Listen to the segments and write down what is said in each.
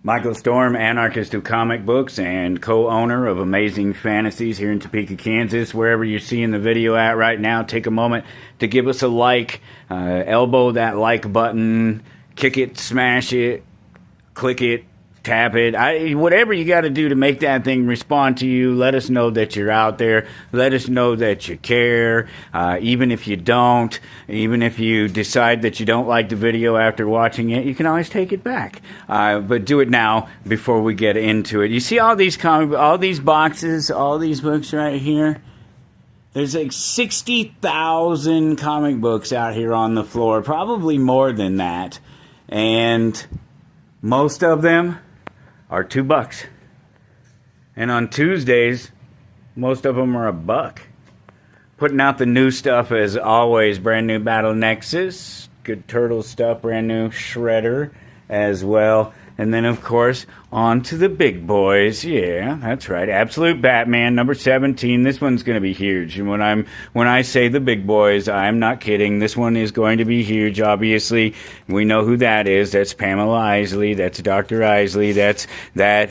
Michael Storm, anarchist of comic books and co-owner of Amazing Fantasies here in Topeka, Kansas. Wherever you're seeing the video at right now, take a moment to give us a like, elbow that like button, kick it, smash it, click it, tap it, whatever you got to do to make that thing respond to you. Let us know that you're out there. Let us know that you care. Even if you don't, even if you decide that you don't like the video after watching it, you can always take it back. But do it now before we get into it. You see all these all these boxes, all these books right here? There's like 60,000 comic books out here on the floor, probably more than that. And most of them are $2. And on Tuesdays, most of them are $1. Putting out the new stuff as always. Brand new Battle Nexus, good Turtle stuff, brand new Shredder as well. And then, of course, on to the big boys. Yeah, that's right. Absolute Batman, number 17. This one's going to be huge. And when I say the big boys, I'm not kidding. This one is going to be huge, obviously. We know who that is. That's Pamela Isley. That's Dr. Isley. That's one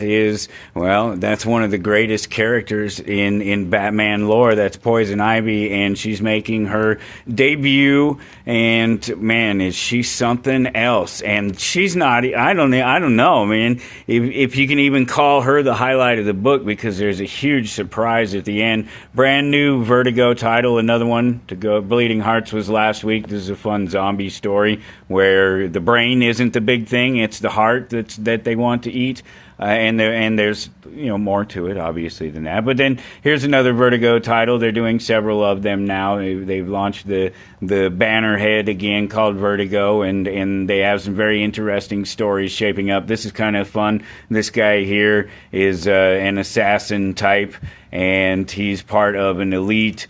of the greatest characters in Batman lore. That's Poison Ivy, and she's making her debut. And, man, is she something else. And she's not, I don't know, man, if you can even call her the highlight of the book, because there's a huge surprise at the end. Brand new Vertigo title, another one to go. Bleeding Hearts was last week. This is a fun zombie story where the brain isn't the big thing, it's the heart that they want to eat. And there's more to it, obviously, than that. But then here's another Vertigo title. They're doing several of them now. They've launched the banner head again called Vertigo, and they have some very interesting stories shaping up. This is kind of fun. This guy here is an assassin type, and he's part of an elite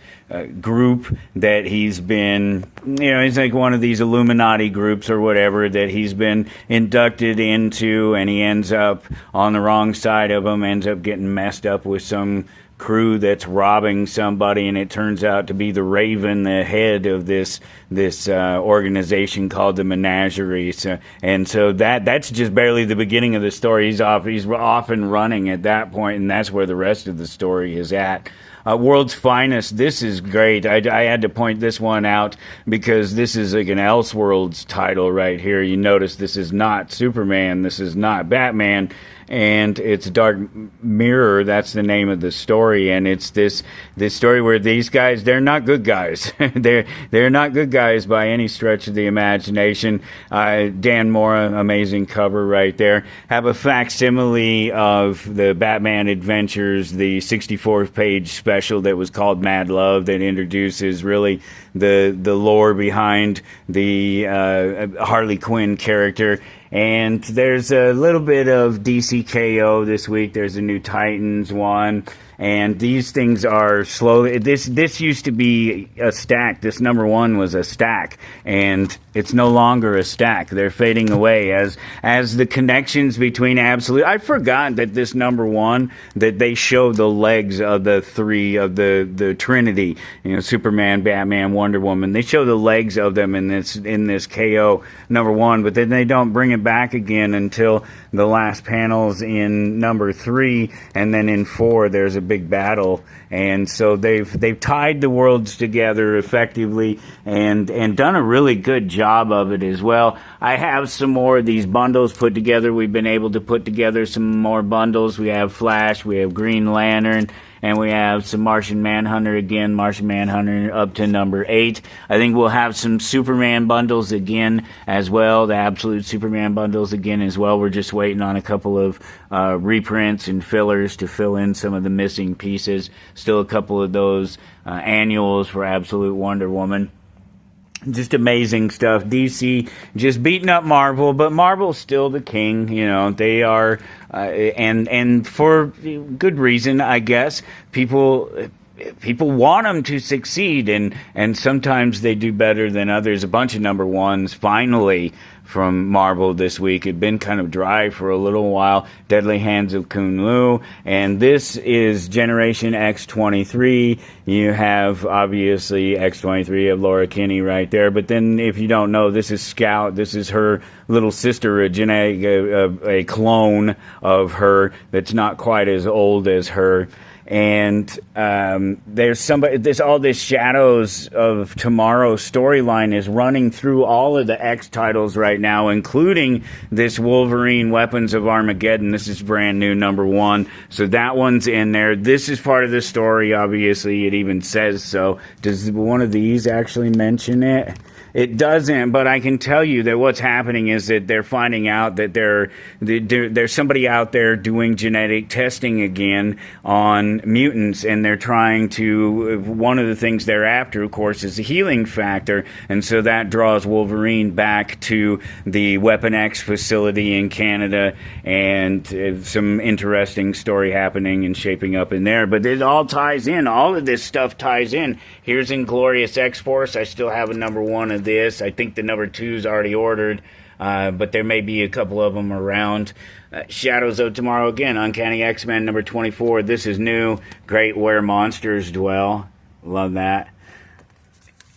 group that he's been, he's like one of these Illuminati groups or whatever that he's been inducted into, and he ends up on the wrong side of them, ends up getting messed up with some crew that's robbing somebody, and it turns out to be the Raven, the head of this organization called the Menagerie. So that's just barely the beginning of the story. He's off and running at that point, and that's where the rest of the story is at. World's Finest, this is great. I had to point this one out because this is like an Elseworlds title right here. You notice this is not Superman, this is not Batman, and it's Dark Mirror. That's the name of the story, and it's this story where these guys, they're not good guys. they're not good guys by any stretch of the imagination. Dan Mora, amazing cover right there. Have a facsimile of the Batman Adventures, the 64th page special that was called Mad Love, that introduces really the lore behind the Harley Quinn character. And there's a little bit of DCKO this week. There's a new Titans one. And these things are slowly, this used to be a stack. This number one was a stack, and it's no longer a stack. They're fading away as the connections between Absolute. I forgot that this number one, that they show the legs of the three of the Trinity, Superman, Batman, Wonder Woman. They show the legs of them in this KO number one, but then they don't bring it back again until the last panels in number 3, and then in 4 there's a big battle. And so they've tied the worlds together effectively and done a really good job of it as well. I have some more of these bundles put together. We've been able to put together some more bundles. We have Flash, we have Green Lantern, and we have some Martian Manhunter again, Martian Manhunter up to number 8. I think we'll have some Superman bundles again as well, the Absolute Superman bundles again as well. We're just waiting on a couple of reprints and fillers to fill in some of the missing pieces. Still a couple of those annuals for Absolute Wonder Woman. Just amazing stuff. DC just beating up Marvel, but Marvel's still the king. They are, and for good reason, I guess. People want them to succeed, and sometimes they do better than others. A bunch of number ones finally from Marvel this week. It'd been kind of dry for a little while. Deadly Hands of Kunlu, and this is Generation X-23. You have, obviously, X-23 of Laura Kinney right there, but then if you don't know, this is Scout. This is her little sister, a clone of her that's not quite as old as her. And there's all this Shadows of Tomorrow storyline is running through all of the X titles right now, including this Wolverine Weapons of Armageddon. This is brand new, #1. So that one's in there. This is part of the story, obviously. It even says so. Does one of these actually mention it? It doesn't, but I can tell you that what's happening is that they're finding out that there's somebody out there doing genetic testing again on mutants, and they're trying to, one of the things they're after, of course, is the healing factor, and so that draws Wolverine back to the Weapon X facility in Canada, and some interesting story happening and shaping up in there, but it all ties in. All of this stuff ties in. Here's Inglorious X-Force. I still have a #1 of this. I think the #2's already ordered, but there may be a couple of them around. Shadows of Tomorrow again, Uncanny X-Men #24. This is new. Great, Where Monsters Dwell. Love that.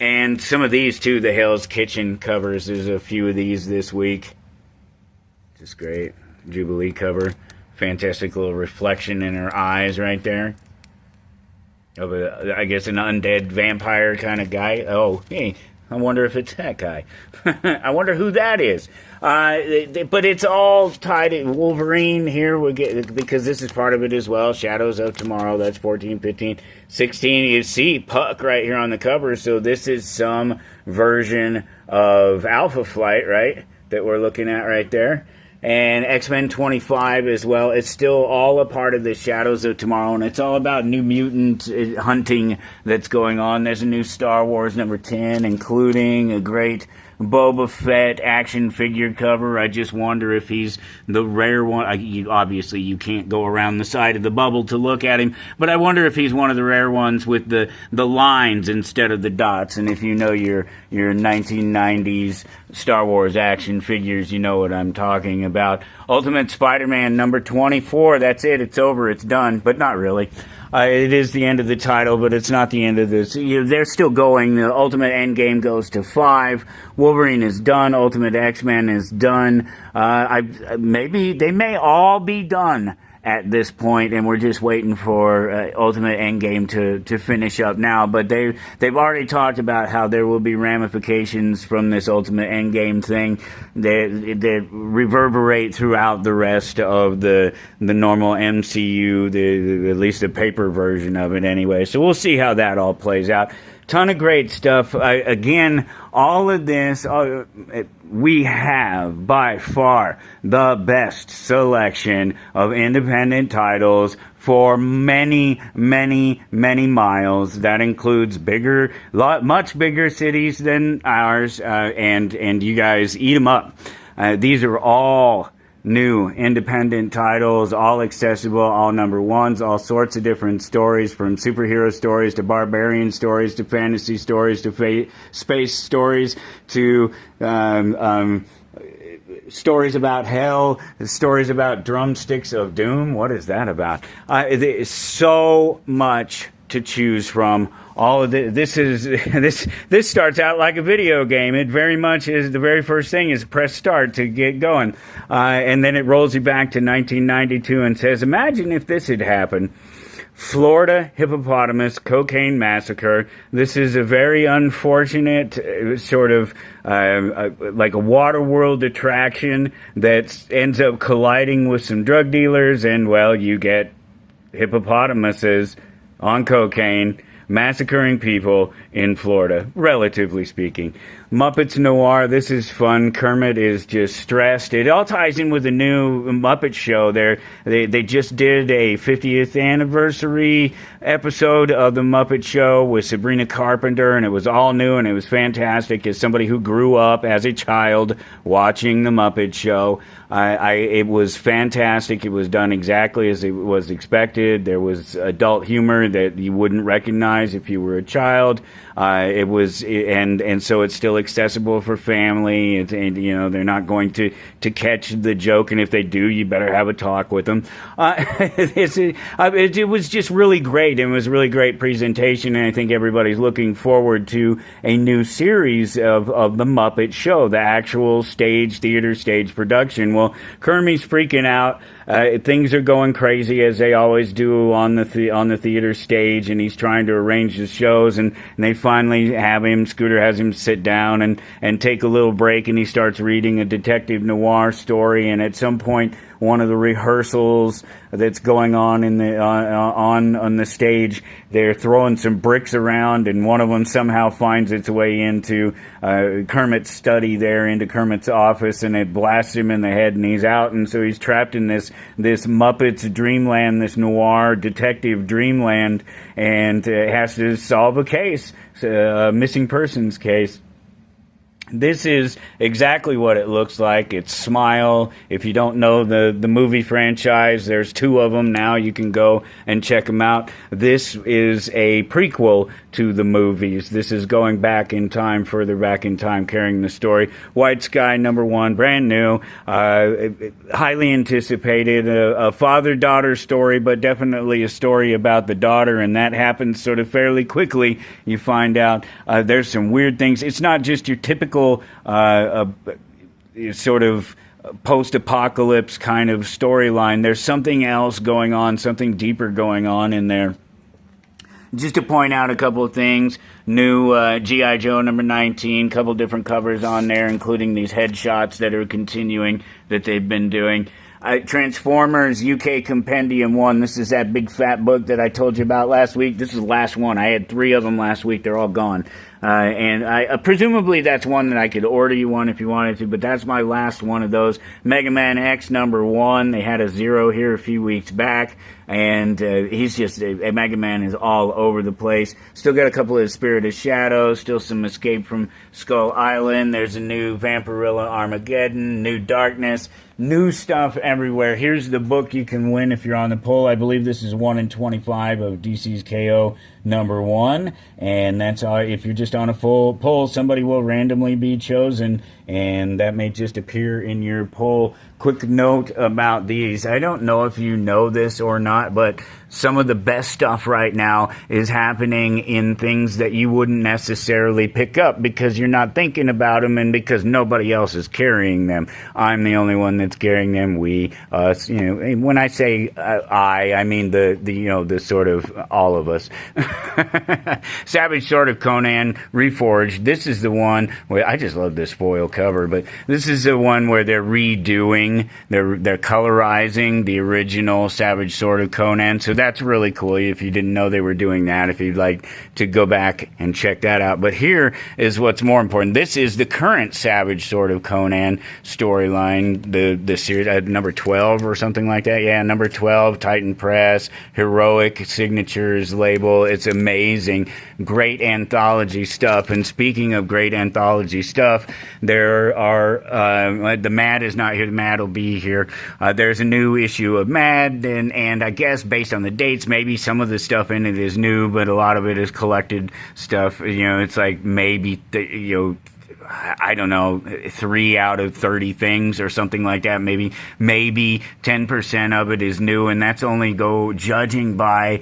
And some of these too, the Hell's Kitchen covers. There's a few of these this week. Just great. Jubilee cover. Fantastic little reflection in her eyes right there. Of I guess an undead vampire kind of guy. Oh, hey, I wonder if it's that guy. I wonder who that is. But it's all tied in. Wolverine here, because this is part of it as well. Shadows of Tomorrow, that's 14, 15, 16. You see Puck right here on the cover, so this is some version of Alpha Flight, right, that we're looking at right there. And X-Men 25 as well. It's still all a part of the Shadows of Tomorrow, and it's all about New Mutant hunting that's going on. There's a new Star Wars #10, including a great Boba Fett action figure cover. I just wonder if he's the rare one. Obviously, you can't go around the side of the bubble to look at him, but I wonder if he's one of the rare ones with the lines instead of the dots. And if you know your 1990s Star Wars action figures, you know what I'm talking about. Ultimate Spider-Man #24. That's it. It's over. It's done. But not really. It is the end of the title, but it's not the end of this. They're still going. The Ultimate Endgame goes to 5. Wolverine is done. Ultimate X-Men is done. Maybe they may all be done at this point, and we're just waiting for Ultimate Endgame to finish up now. But they've already talked about how there will be ramifications from this Ultimate Endgame thing that reverberate throughout the rest of the normal MCU, at least the paper version of it anyway. So we'll see how that all plays out. Ton of great stuff. Again, all of this, we have by far the best selection of independent titles for many, many, many miles. That includes much bigger cities than ours, and you guys eat them up. These are all new independent titles, all accessible, all #1s, all sorts of different stories, from superhero stories to barbarian stories to fantasy stories to space stories to stories about hell, stories about drumsticks of doom. What is that about? There's so much to choose from. All of this starts out like a video game. It very much is. The very first thing is press start to get going, and then it rolls you back to 1992 and says, "Imagine if this had happened." Florida hippopotamus cocaine massacre. This is a very unfortunate sort of like a water world attraction that ends up colliding with some drug dealers, and well, you get hippopotamuses on cocaine massacring people in Florida, relatively speaking. Muppets Noir, this is fun. Kermit is just stressed. It all ties in with the new Muppet Show. They just did a 50th anniversary episode of the Muppet Show with Sabrina Carpenter, and it was all new, and it was fantastic. As somebody who grew up as a child watching the Muppet Show, it was fantastic. It was done exactly as it was expected. There was adult humor that you wouldn't recognize if you were a child. It was, and so it's still accessible for family. And they're not going to catch the joke, and if they do, you better have a talk with them. It was just really great. It was a really great presentation, and I think everybody's looking forward to a new series of the Muppet Show, the actual theater stage production. Well, Kermie's freaking out. Things are going crazy, as they always do on the theater stage, and he's trying to arrange his shows, and they finally Scooter has him sit down and take a little break, and he starts reading a detective noir story, and at some point, one of the rehearsals that's going on in the on the stage, they're throwing some bricks around, and one of them somehow finds its way into Kermit's study there, into Kermit's office, and it blasts him in the head, and he's out, and so he's trapped in this Muppets dreamland, this noir detective dreamland, and has to solve a case, a missing persons case. This is exactly what it looks like. It's Smile. If you don't know the movie franchise, there's 2 of them now. You can go and check them out. This is a prequel to the movies. This is going back in time, further back in time, carrying the story. White Sky, #1, brand new, highly anticipated, a father-daughter story, but definitely a story about the daughter, and that happens sort of fairly quickly. You find out there's some weird things. It's not just your typical sort of post-apocalypse kind of storyline. There's something else going on, something deeper going on in there. Just to point out a couple of things, new G.I. Joe #19, couple different covers on there, including these headshots that are continuing that they've been doing. Transformers UK Compendium 1. This is that big fat book that I told you about last week. This is the last one. I had 3 of them last week. They're all gone. And I presumably that's one that I could order you one if you wanted to, but that's my last one of those. Mega Man X #1. They had a 0 here a few weeks back, and he's just Mega Man is all over the place. Still got a couple of Spirit of Shadows, still some Escape from Skull Island. There's a new Vampirilla Armageddon, New Darkness, new stuff everywhere. Here's the book you can win if you're on the poll. I believe this is 1 in 25 of DC's KO #1, and that's all. If you're just on a full poll, somebody will randomly be chosen, and that may just appear in your poll. Quick note about these. I don't know if you know this or not, but some of the best stuff right now is happening in things that you wouldn't necessarily pick up because you're not thinking about them and because nobody else is carrying them. I'm the only one that's carrying them. We, us, when I say I mean the sort of all of us. Savage Sword of Conan Reforged. This is the one where I just love this foil cover, but this is the one where they're redoing, they're colorizing the original Savage Sword of Conan. So that's really cool. If you didn't know they were doing that, if you'd like to go back and check that out. But here is what's more important. This is the current Savage Sword of Conan storyline, the series number 12 or something like that. Yeah, number 12, Titan Press, Heroic Signatures label. It's amazing. Great anthology stuff. And speaking of great anthology stuff, there are the Mad is not here. The Mad will be here. There's a new issue of Mad, and I guess based on the dates, maybe some of the stuff in it is new, but a lot of it is collected stuff. It's like maybe I don't know, 3 out of 30 things or something like that. Maybe 10% of it is new, and that's only judging by.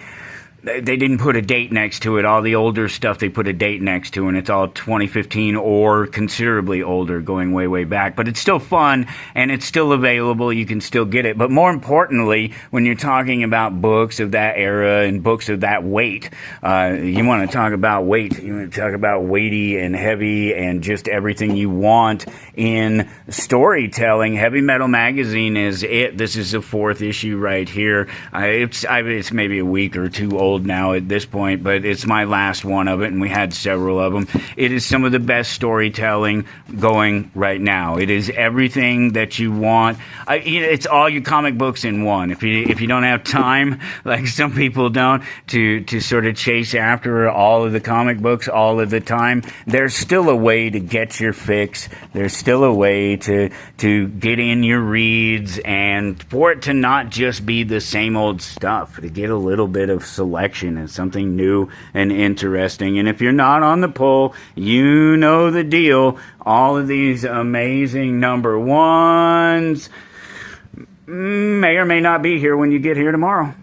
They didn't put a date next to it. All the older stuff they put a date next to, and it's all 2015 or considerably older, going way, way back. But it's still fun, and it's still available. You can still get it. But more importantly, when you're talking about books of that era and books of that weight, you want to talk about weight. You want to talk about weighty and heavy and just everything you want in storytelling. Heavy Metal Magazine is it. This is the 4th issue right here. It's maybe a week or 2 old now at this point, but it's my last one of it, and we had several of them. It is some of the best storytelling going right now. It is everything that you want. It's all your comic books in one. If you don't have time, like some people don't, to sort of chase after all of the comic books all of the time, there's still a way to get your fix. There's still a way to get in your reads, and for it to not just be the same old stuff, to get a little bit of selection collection and something new and interesting. And if you're not on the poll, you know the deal. All of these amazing number ones may or may not be here when you get here tomorrow.